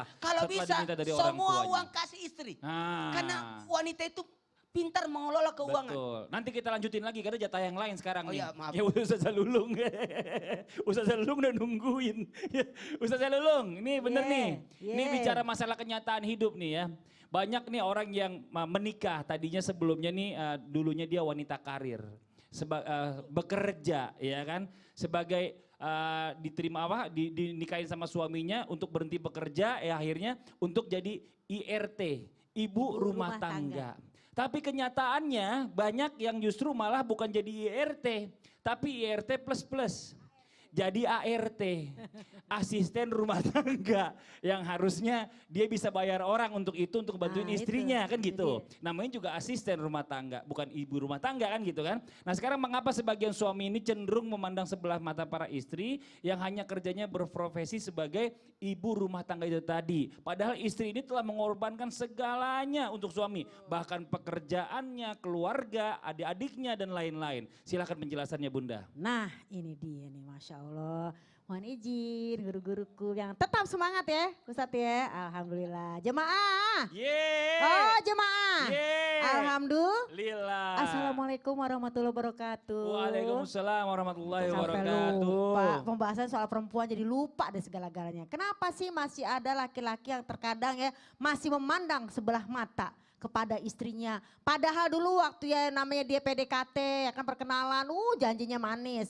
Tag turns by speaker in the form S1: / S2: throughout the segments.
S1: setelah
S2: Kalau bisa
S1: diminta dari orang
S2: semua
S1: tuanya.
S2: uang kasih istri.
S1: Nah.
S2: Karena wanita itu pintar mengelola keuangan.
S1: Betul. Nanti kita lanjutin lagi karena jatah yang lain sekarang
S2: Oh
S1: nih.
S2: ya, maaf.
S1: Ya Ustazah Lulung. Ustazah Lulung udah nungguin. Ustazah Lulung, ini bener nih. Ini bicara masalah kenyataan hidup nih ya. Banyak nih orang yang menikah tadinya sebelumnya nih dulunya dia wanita karir. Bekerja ya kan sebagai diterima dinikahin sama suaminya untuk berhenti bekerja ya akhirnya untuk jadi IRT, ibu rumah tangga. Tapi kenyataannya banyak yang justru malah bukan jadi IRT, tapi IRT plus. Jadi ART, asisten rumah tangga yang harusnya dia bisa bayar orang untuk itu untuk bantuin istrinya kan gitu. Namanya juga asisten rumah tangga, bukan ibu rumah tangga kan gitu kan. Nah sekarang mengapa sebagian suami ini cenderung memandang sebelah mata para istri yang hanya kerjanya berprofesi sebagai ibu rumah tangga itu tadi. Padahal istri ini telah mengorbankan segalanya untuk suami, bahkan pekerjaannya, keluarga, adik-adiknya dan lain-lain. Silakan penjelasannya Bunda.
S3: Nah ini dia nih Masya Allah. Mohon izin guru-guruku yang tetap semangat ya Ustadz ya. Alhamdulillah. Jemaah.
S1: Yeay.
S3: Oh jemaah.
S1: Yeay.
S3: Alhamdulillah. Assalamualaikum warahmatullahi wabarakatuh.
S1: Waalaikumsalam warahmatullahi
S3: Sampai
S1: wabarakatuh.
S3: lupa pembahasan soal perempuan jadi lupa deh segala-galanya. Kenapa sih masih ada laki-laki yang terkadang ya masih memandang sebelah mata kepada istrinya. Padahal dulu waktu ya namanya dia PDKT ya kan perkenalan, janjinya manis.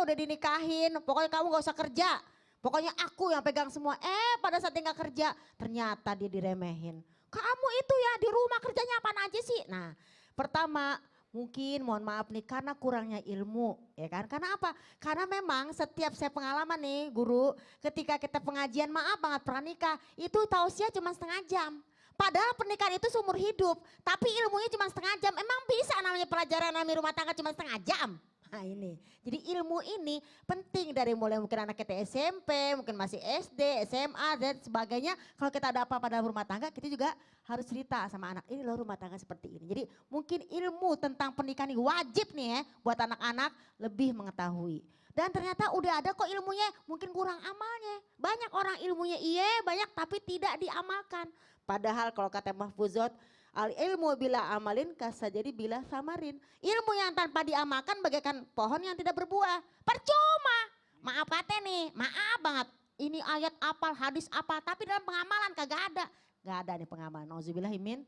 S3: Udah dinikahin, pokoknya kamu gak usah kerja. Pokoknya aku yang pegang semua. Pada saat dia gak kerja, ternyata dia diremehin. Kamu itu ya di rumah kerjanya apaan aja sih? Nah pertama mungkin mohon maaf nih karena kurangnya ilmu ya kan. Karena apa? Karena memang setiap saya pengalaman nih guru ketika kita pengajian maaf banget pranikah itu tausiah cuma setengah jam. Padahal pernikahan itu seumur hidup, tapi ilmunya cuma setengah jam. Emang bisa namanya pelajaran namanya rumah tangga cuma setengah jam? Nah ini, jadi ilmu ini penting dari mulai mungkin anak kita SMP, mungkin masih SD, SMA dan sebagainya. Kalau kita ada apa-apa dalam rumah tangga, kita juga harus cerita sama anak, ini loh rumah tangga seperti ini. Jadi mungkin ilmu tentang pernikahan ini wajib nih ya buat anak-anak lebih mengetahui. Dan ternyata udah ada kok ilmunya, mungkin kurang amalnya. Banyak orang ilmunya iya banyak tapi tidak diamalkan. Padahal kalau kata Mahfuzot, al ilmu bila amalin kasa jadi bila samarin. Ilmu yang tanpa diamalkan bagaikan pohon yang tidak berbuah. Percuma. Maaf kata nih, maaf banget. Ini ayat apal, hadis apal, tapi dalam pengamalan kagak ada. Gak ada nih pengamalan. Nauzubillahimin.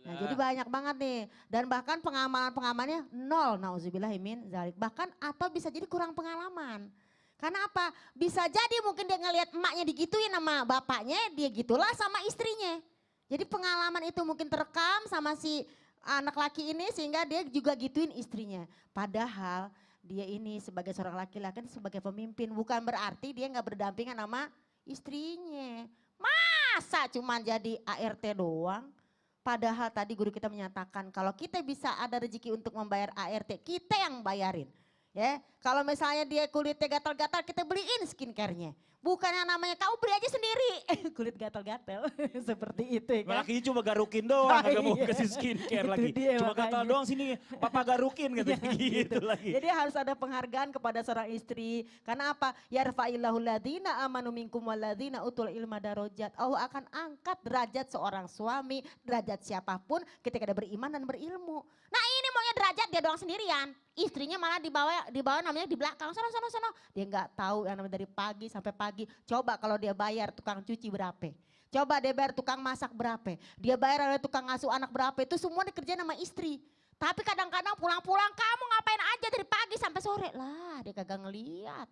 S3: Nah jadi banyak banget nih. Dan bahkan pengamalan-pengamannya nol. Nauzubillahimin zalik. Bahkan atau bisa jadi kurang pengalaman. Karena apa? Bisa jadi mungkin dia ngelihat emaknya digituin sama bapaknya, dia gitulah sama istrinya. Jadi pengalaman itu mungkin terekam sama si anak laki ini sehingga dia juga gituin istrinya. Padahal dia ini sebagai seorang laki-laki sebagai pemimpin bukan berarti dia nggak berdampingan sama istrinya. Masa cuman jadi ART doang? Padahal tadi guru kita menyatakan kalau kita bisa ada rezeki untuk membayar ART, kita yang bayarin. Ya, kalau misalnya dia kulitnya gatal-gatal kita beliin skincare-nya. Bukan yang namanya kamu beli aja sendiri. Kulit gatal-gatal seperti itu ya kan.
S1: Lakinya cuma garukin doang, gak mau kasih skincare lagi. Cuma gatal doang sini, papa garukin gitu lagi.
S3: Jadi harus ada penghargaan kepada seorang istri. Karena apa? Yarfa'illahu ladina amanu minkum waladina utul ilma darajat. Allah akan angkat derajat seorang suami, derajat siapapun ketika dia beriman dan berilmu. Nah ini maunya derajat dia doang sendirian. Istrinya malah dibawa namanya di belakang, sono. Dia nggak tahu yang namanya dari pagi sampai pagi. Coba kalau dia bayar tukang cuci berapa? Coba dia bayar tukang masak berapa? Dia bayar oleh tukang ngasuh anak berapa? Itu semua dikerjain sama istri. Tapi kadang-kadang pulang-pulang kamu ngapain aja dari pagi sampai sore? Lah dia kagak ngeliat.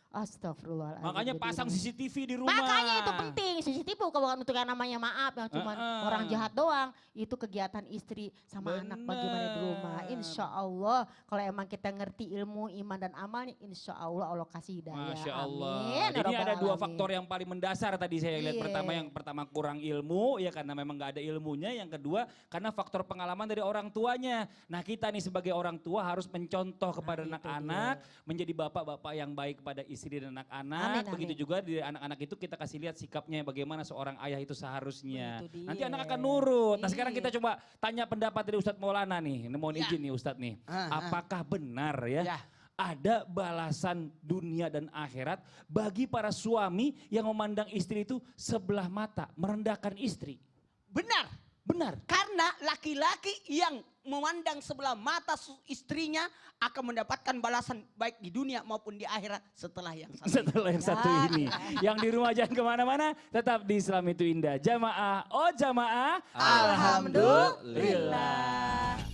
S3: Astagfirullahaladzim.
S1: Makanya pasang CCTV di rumah.
S3: Makanya itu penting, CCTV bukan untuk yang namanya maaf yang cuma orang jahat doang. Itu kegiatan istri sama anak bagaimana di rumah. Insya Allah kalau emang kita ngerti ilmu, iman dan amalnya insya Allah Allah kasih hidayah.
S1: Masya Allah.
S3: Amin.
S1: Jadi ada dua faktor yang paling mendasar tadi saya lihat. Yang pertama kurang ilmu ya karena memang gak ada ilmunya. Yang kedua karena faktor pengalaman dari orang tuanya. Nah kita nih sebagai orang tua harus mencontoh kepada anak-anak. Menjadi bapak-bapak yang baik kepada istri dan anak-anak. Begitu juga di anak-anak itu kita kasih lihat sikapnya bagaimana seorang ayah itu seharusnya. Nanti anak akan nurut. Nah sekarang kita coba tanya pendapat dari Ustadz Maulana nih. Mohon izin nih Ustadz nih. Apakah benar ya? ada balasan dunia dan akhirat bagi para suami yang memandang istri itu sebelah mata, merendahkan istri.
S2: Benar.
S1: Benar.
S2: Karena laki-laki yang memandang sebelah mata istrinya akan mendapatkan balasan baik di dunia maupun di akhirat setelah yang satu.
S1: Setelah yang satu ini. Yang di rumah jangan kemana-mana, tetap di Islam itu Indah. Jamaah, oh jamaah.
S3: Alhamdulillah.